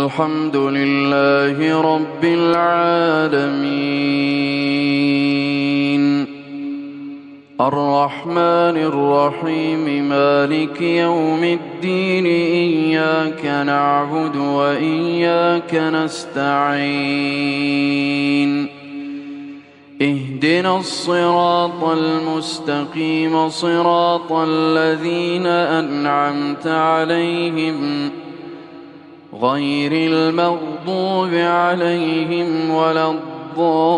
الحمد لله رب العالمين الرحمن الرحيم مالك يوم الدين إياك نعبد وإياك نستعين اهدنا الصراط المستقيم صراط الذين أنعمت عليهم غير المغضوب عليهم ولا الضالين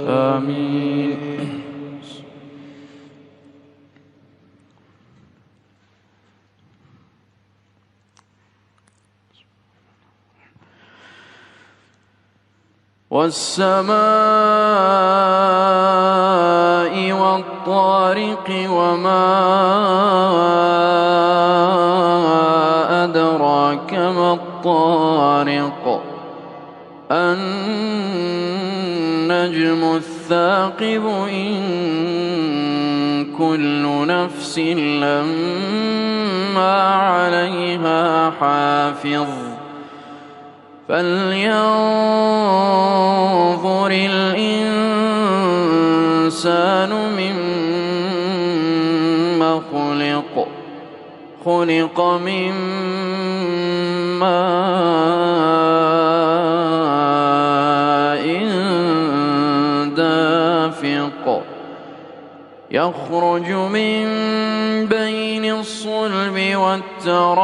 آمين. والسماء والطارق وما أدراك ما الطارق النجم الثاقب إن كل نفس لما عليها حافظ فلينظر الإنسان مما خلق من ماء دافق يخرج من بين الصلب والترائب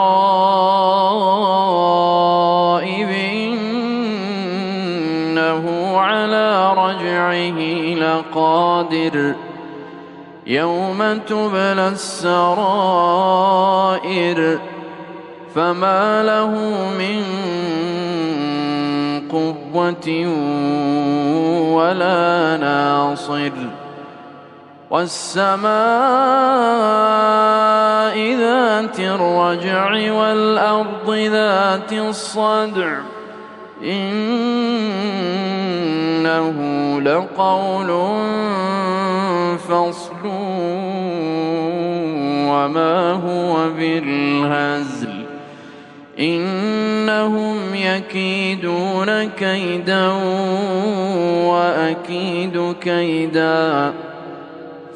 إنه على رجعه لقادر يوم تبلى السرائر فما له من قوة ولا ناصر والسماء ذات الرجع والأرض ذات الصدع إنه لقول فصل وما هو بالهزل إنهم يكيدون كيدا وأكيد كيدا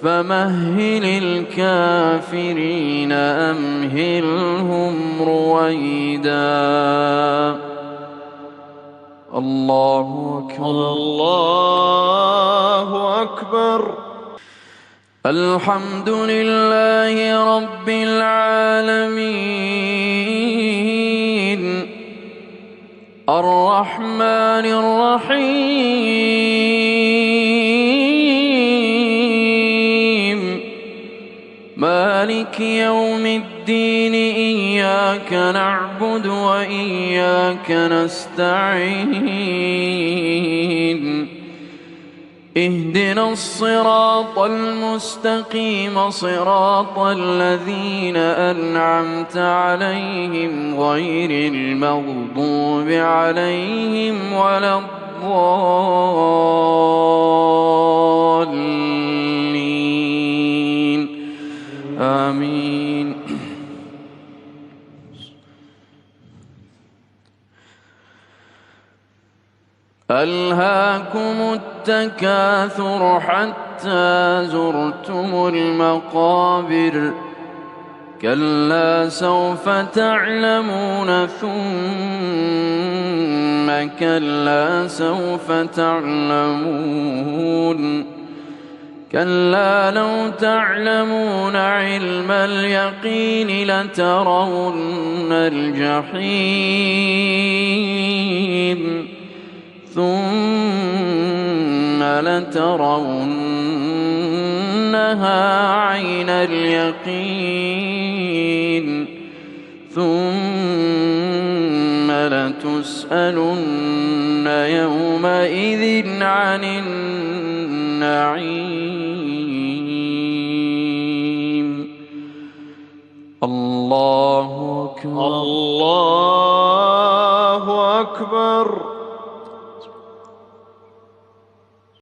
فمهل الكافرين أمهلهم رويدا. الله أكبر الله أكبر. الحمد لله رب العالمين الرحمن الرحيم مالك يوم الدين إياك نعبد وإياك نستعين اهدنا الصراط المستقيم صراط الذين أنعمت عليهم غير المغضوب عليهم ولا الضالين آمين. ألهاكم التكاثر حتى زرتم المقابر كلا سوف تعلمون ثم كلا سوف تعلمون كلا لو تعلمون علم اليقين لترون الجحيم ثم لترونها عين اليقين ثم لتسألن يومئذ عن النعيم.